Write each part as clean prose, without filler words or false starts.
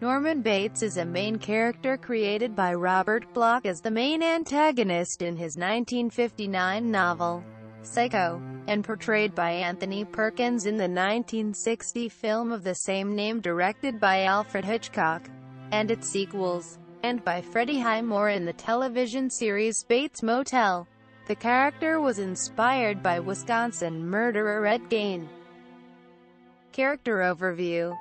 Norman Bates is a main character created by Robert Bloch as the main antagonist in his 1959 novel, Psycho, and portrayed by Anthony Perkins in the 1960 film of the same name directed by Alfred Hitchcock, and its sequels, and by Freddie Highmore in the television series Bates Motel. The character was inspired by Wisconsin murderer Ed Gein. Character overview.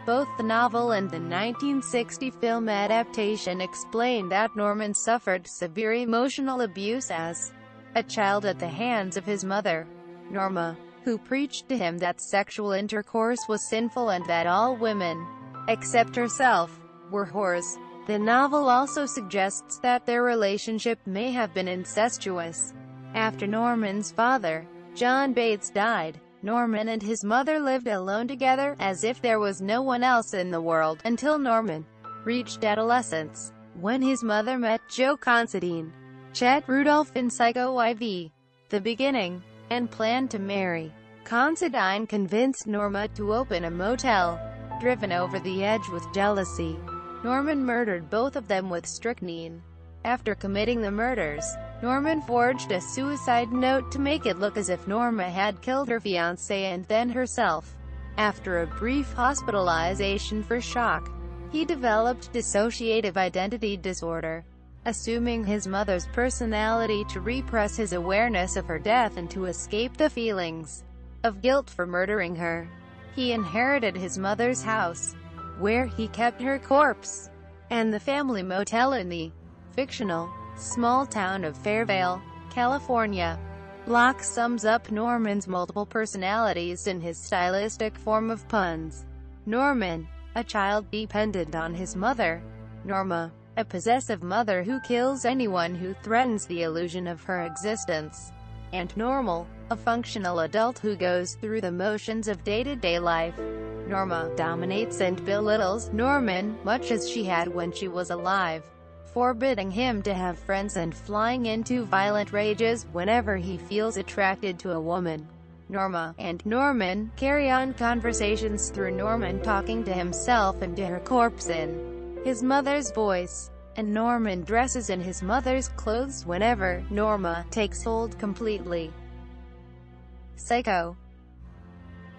Both the novel and the 1960 film adaptation explain that Norman suffered severe emotional abuse as a child at the hands of his mother, Norma, who preached to him that sexual intercourse was sinful and that all women, except herself, were whores. The novel also suggests that their relationship may have been incestuous. After Norman's father, John Bates, died, Norman and his mother lived alone together, as if there was no one else in the world, until Norman reached adolescence, when his mother met Joe Considine, Chet Rudolph in Psycho IV, The Beginning, and planned to marry. Considine convinced Norma to open a motel. Driven over the edge with jealousy, Norman murdered both of them with strychnine. After committing the murders, Norman forged a suicide note to make it look as if Norma had killed her fiancé and then herself. After a brief hospitalization for shock, he developed dissociative identity disorder, assuming his mother's personality to repress his awareness of her death and to escape the feelings of guilt for murdering her. He inherited his mother's house, where he kept her corpse, and the family motel in the fictional small town of Fairvale, California. Bloch sums up Norman's multiple personalities in his stylistic form of puns. Norman, a child dependent on his mother. Norma, a possessive mother who kills anyone who threatens the illusion of her existence. And Normal, a functional adult who goes through the motions of day-to-day life. Norma dominates and belittles Norman, much as she had when she was alive, forbidding him to have friends and flying into violent rages whenever he feels attracted to a woman. Norma and Norman carry on conversations through Norman talking to himself and to her corpse in his mother's voice, and Norman dresses in his mother's clothes whenever Norma takes hold completely. Psycho.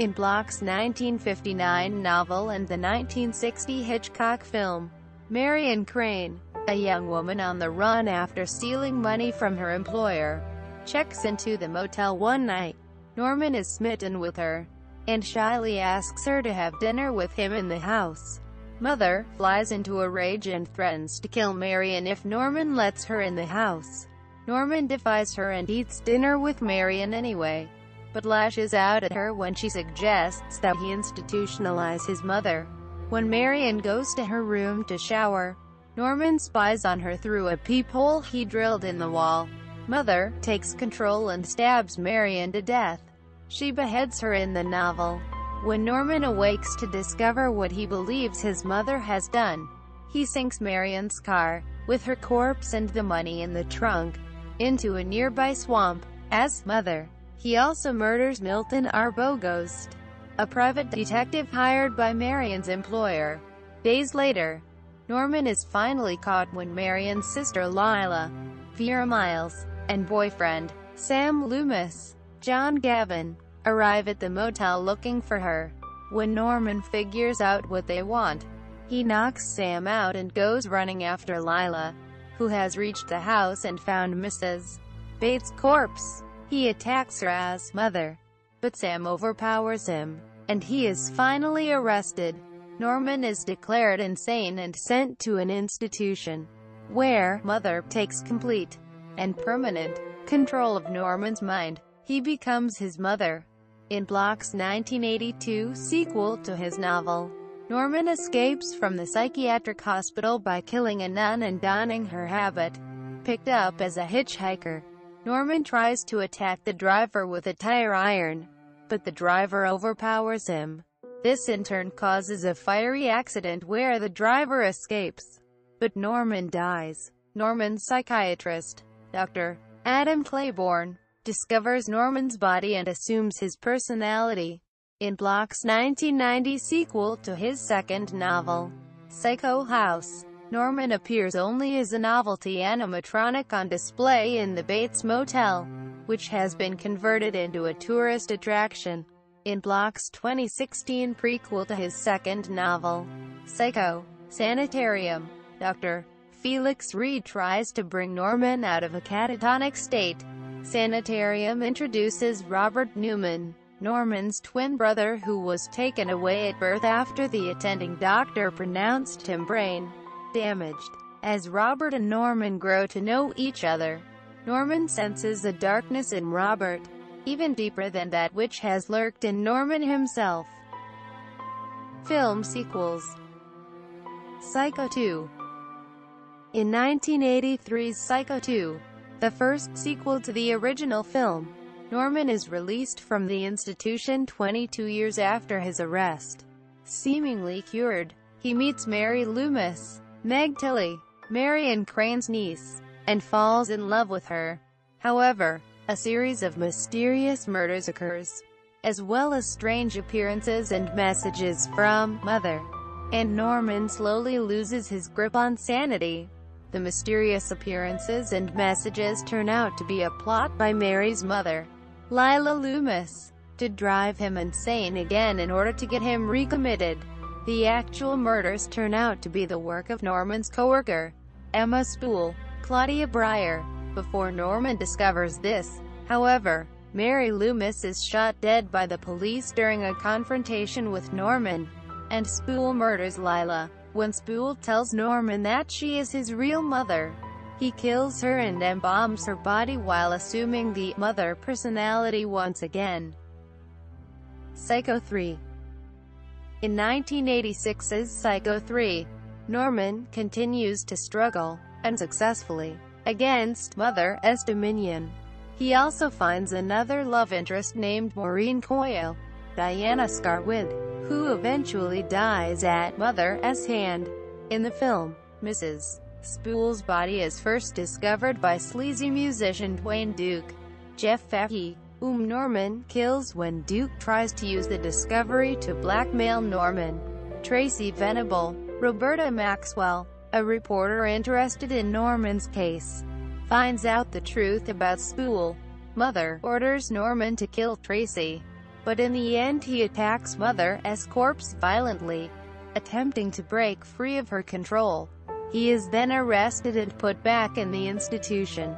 In Bloch's 1959 novel and the 1960 Hitchcock film, Marion Crane, a young woman on the run after stealing money from her employer, checks into the motel one night. Norman is smitten with her, and shyly asks her to have dinner with him in the house. Mother flies into a rage and threatens to kill Marion if Norman lets her in the house. Norman defies her and eats dinner with Marion anyway, but lashes out at her when she suggests that he institutionalize his mother. When Marion goes to her room to shower, Norman spies on her through a peephole he drilled in the wall. Mother takes control and stabs Marion to death. She beheads her in the novel. When Norman awakes to discover what he believes his mother has done, he sinks Marion's car, with her corpse and the money in the trunk, into a nearby swamp. As Mother, he also murders Milton Arbogast, a private detective hired by Marion's employer. Days later, Norman is finally caught when Marion's sister Lila, Vera Miles, and boyfriend, Sam Loomis, John Gavin, arrive at the motel looking for her. When Norman figures out what they want, he knocks Sam out and goes running after Lila, who has reached the house and found Mrs. Bates' corpse. He attacks her as Mother, but Sam overpowers him, and he is finally arrested. Norman is declared insane and sent to an institution, where Mother takes complete and permanent control of Norman's mind. He becomes his mother. In Bloch's 1982 sequel to his novel, Norman escapes from the psychiatric hospital by killing a nun and donning her habit. Picked up as a hitchhiker, Norman tries to attack the driver with a tire iron, but the driver overpowers him. This in turn causes a fiery accident where the driver escapes, but Norman dies. Norman's psychiatrist, Dr. Adam Claiborne, discovers Norman's body and assumes his personality. in Bloch's 1990 sequel to his second novel, Psycho House. Norman appears only as a novelty animatronic on display in the Bates Motel, which has been converted into a tourist attraction. In Bloch's 2016 prequel to his second novel, Psycho Sanitarium, Dr. Felix Reed tries to bring Norman out of a catatonic state. Sanitarium introduces Robert Newman, Norman's twin brother who was taken away at birth after the attending doctor pronounced him brain damaged. As Robert and Norman grow to know each other, Norman senses a darkness in Robert, even deeper than that which has lurked in Norman himself. Film sequels. Psycho 2. In 1983's Psycho 2, the first sequel to the original film, Norman is released from the institution 22 years after his arrest. Seemingly cured, he meets Mary Loomis, Meg Tilly, Marion Crane's niece, and falls in love with her. However, a series of mysterious murders occurs, as well as strange appearances and messages from Mother, and Norman slowly loses his grip on sanity. The mysterious appearances and messages turn out to be a plot by Mary's mother, Lila Loomis, to drive him insane again in order to get him recommitted. The actual murders turn out to be the work of Norman's coworker, Emma Spool, Claudia Breyer. Before Norman discovers this, however, Mary Loomis is shot dead by the police during a confrontation with Norman, and Spool murders Lila. When Spool tells Norman that she is his real mother, he kills her and embalms her body while assuming the mother personality once again. Psycho 3. In 1986's Psycho 3, Norman continues to struggle, unsuccessfully, against Mother's dominion. He also finds another love interest named Maureen Coyle, Diana Scarwid, who eventually dies at Mother's hand. In the film, Mrs. Spool's body is first discovered by sleazy musician Dwayne Duke, Jeff Fahey, whom Norman kills when Duke tries to use the discovery to blackmail Norman. Tracy Venable, Roberta Maxwell, a reporter interested in Norman's case, finds out the truth about Spool. Mother orders Norman to kill Tracy, but in the end he attacks Mother's corpse violently, attempting to break free of her control. He is then arrested and put back in the institution.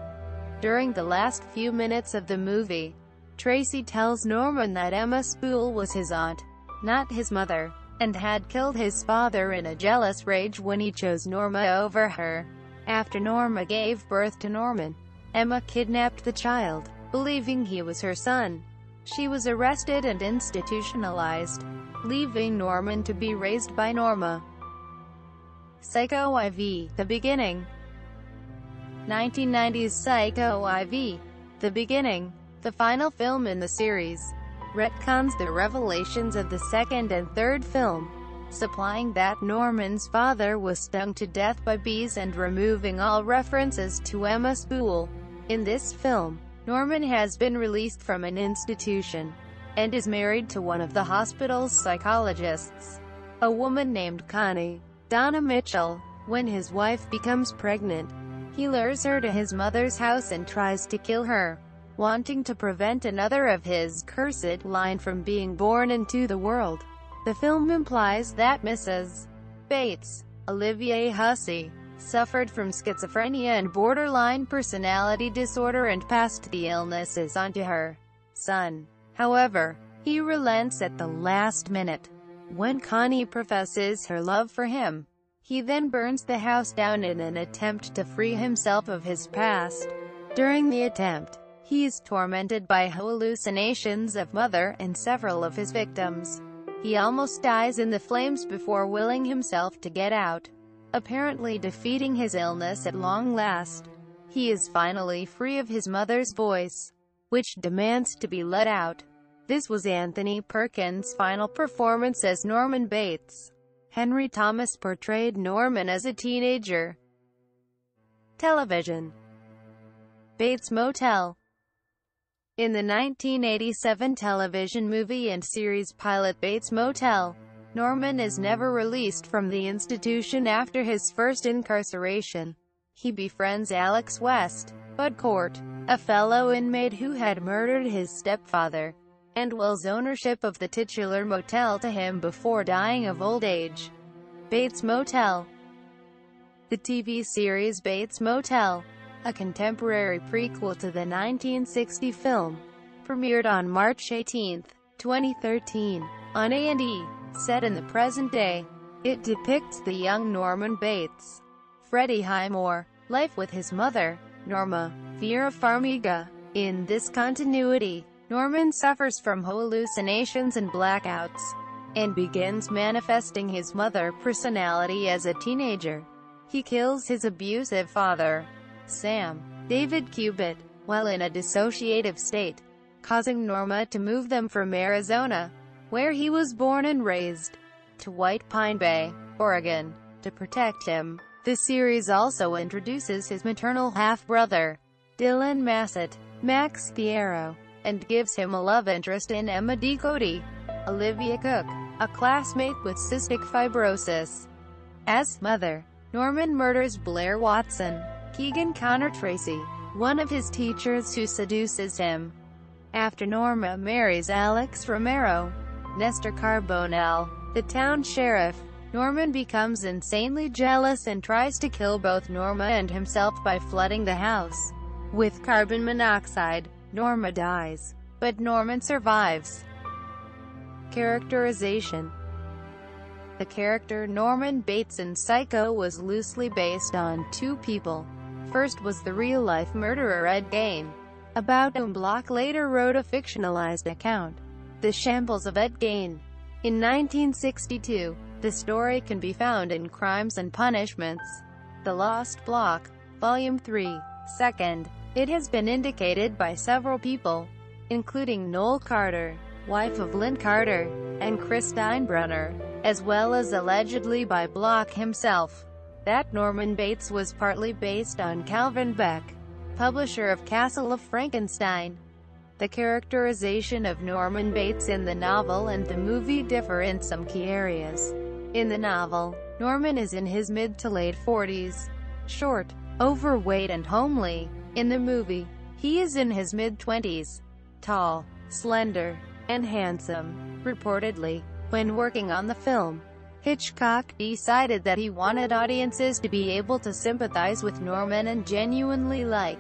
During the last few minutes of the movie, Tracy tells Norman that Emma Spool was his aunt, not his mother, and had killed his father in a jealous rage when he chose Norma over her. After Norma gave birth to Norman, Emma kidnapped the child, believing he was her son. She was arrested and institutionalized, leaving Norman to be raised by Norma. Psycho IV, The Beginning. 1990's Psycho IV, The Beginning, the final film in the series, retcons the revelations of the second and third film, supplying that Norman's father was stung to death by bees and removing all references to Emma Spool. In this film, Norman has been released from an institution, and is married to one of the hospital's psychologists, a woman named Connie Donna Mitchell. When his wife becomes pregnant, he lures her to his mother's house and tries to kill her, wanting to prevent another of his cursed line from being born into the world. The film implies that Mrs. Bates, Olivier Hussey, suffered from schizophrenia and borderline personality disorder and passed the illnesses onto her son. However, he relents at the last minute. When Connie professes her love for him, he then burns the house down in an attempt to free himself of his past. During the attempt, he is tormented by hallucinations of Mother and several of his victims. He almost dies in the flames before willing himself to get out, apparently defeating his illness at long last. He is finally free of his mother's voice, which demands to be let out. This was Anthony Perkins' final performance as Norman Bates. Henry Thomas portrayed Norman as a teenager. Television. Bates Motel. In the 1987 television movie and series pilot Bates Motel, Norman is never released from the institution after his first incarceration. He befriends Alex West, Bud Cort, a fellow inmate who had murdered his stepfather, and wills ownership of the titular motel to him before dying of old age. Bates Motel. The TV series Bates Motel, a contemporary prequel to the 1960 film, premiered on March 18, 2013, on A&E. Set in the present day, it depicts the young Norman Bates, Freddie Highmore, life with his mother, Norma Vera Farmiga. In this continuity, Norman suffers from hallucinations and blackouts, and begins manifesting his mother personality as a teenager. He kills his abusive father, Sam David Cubitt, while in a dissociative state, causing Norma to move them from Arizona, where he was born and raised, to White Pine Bay, Oregon, to protect him. The series also introduces his maternal half-brother, Dylan Massett, Max Fierro, and gives him a love interest in Emma D. Cody, Olivia Cook, a classmate with cystic fibrosis. As mother, Norman murders Blair Watson, Keegan Connor Tracy, one of his teachers who seduces him. After Norma marries Alex Romero, Nestor Carbonell, the town sheriff, Norman becomes insanely jealous and tries to kill both Norma and himself by flooding the house with carbon monoxide. Norma dies, but Norman survives. Characterization. The character Norman Bates in Psycho was loosely based on two people. First was the real-life murderer Ed Gein, about whom Block later wrote a fictionalized account, The Shambles of Ed Gein. In 1962, the story can be found in Crimes and Punishments, The Lost Block, Volume 3. Second, it has been indicated by several people, including Noel Carter, wife of Lynn Carter, and Chris Steinbrenner, as well as allegedly by Block himself, that Norman Bates was partly based on Calvin Beck, publisher of Castle of Frankenstein. The characterization of Norman Bates in the novel and the movie differ in some key areas. In the novel, Norman is in his mid to late 40s, short, overweight and homely. In the movie, he is in his mid-20s, tall, slender, and handsome. Reportedly, when working on the film, Hitchcock decided that he wanted audiences to be able to sympathize with Norman and genuinely like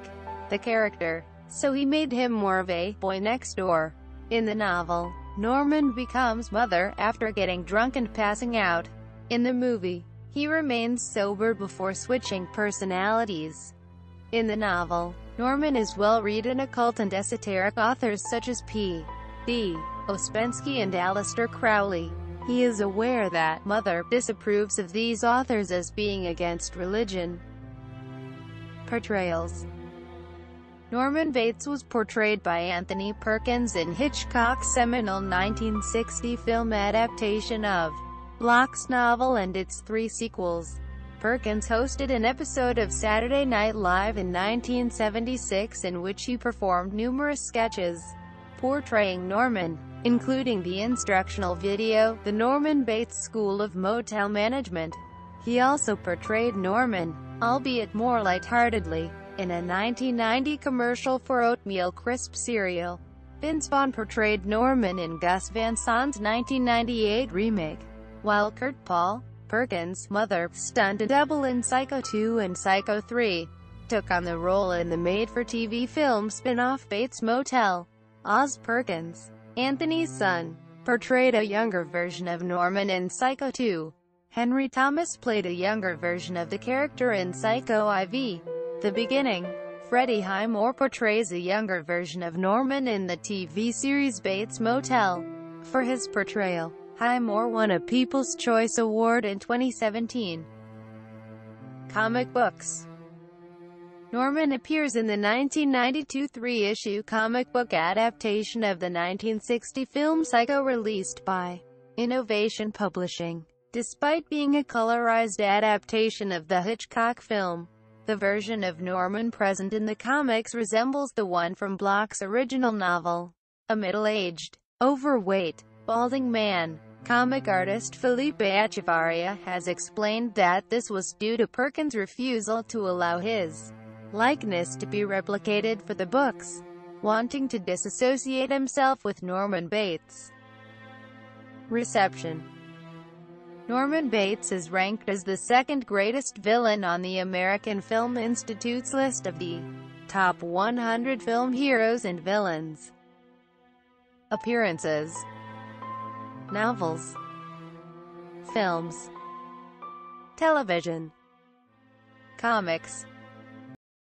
the character, so he made him more of a boy next door. In the novel, Norman becomes mother after getting drunk and passing out. In the movie, he remains sober before switching personalities. In the novel, Norman is well-read in occult and esoteric authors such as P.D. Ouspensky and Aleister Crowley. He is aware that Mother disapproves of these authors as being against religion. Portrayals. Norman Bates was portrayed by Anthony Perkins in Hitchcock's seminal 1960 film adaptation of Block's novel and its three sequels. Perkins hosted an episode of Saturday Night Live in 1976 in which he performed numerous sketches portraying Norman, including the instructional video, The Norman Bates School of Motel Management. He also portrayed Norman, albeit more lightheartedly, in a 1990 commercial for oatmeal crisp cereal. Vince Vaughn portrayed Norman in Gus Van Sant's 1998 remake, while Kurt Paul, Perkins' mother, stunt double in Psycho 2 and Psycho 3, took on the role in the made-for-TV film spin-off Bates Motel. Oz Perkins, Anthony's son, portrayed a younger version of Norman in Psycho 2. Henry Thomas played a younger version of the character in Psycho IV. The Beginning. Freddie Highmore portrays a younger version of Norman in the TV series Bates Motel. For his portrayal, Highmore won a People's Choice Award in 2017. Comic books. Norman appears in the 1992 three-issue comic book adaptation of the 1960 film Psycho released by Innovation Publishing. Despite being a colorized adaptation of the Hitchcock film, The version of Norman present in the comics resembles the one from Bloch's original novel. A middle-aged, overweight, balding man. Comic artist Felipe Echevarria has explained that this was due to Perkins' refusal to allow his likeness to be replicated for the books, wanting to disassociate himself with Norman Bates. Reception. Norman Bates is ranked as the second greatest villain on the American Film Institute's list of the top 100 film heroes and villains. Appearances. Novels, films, television, comics.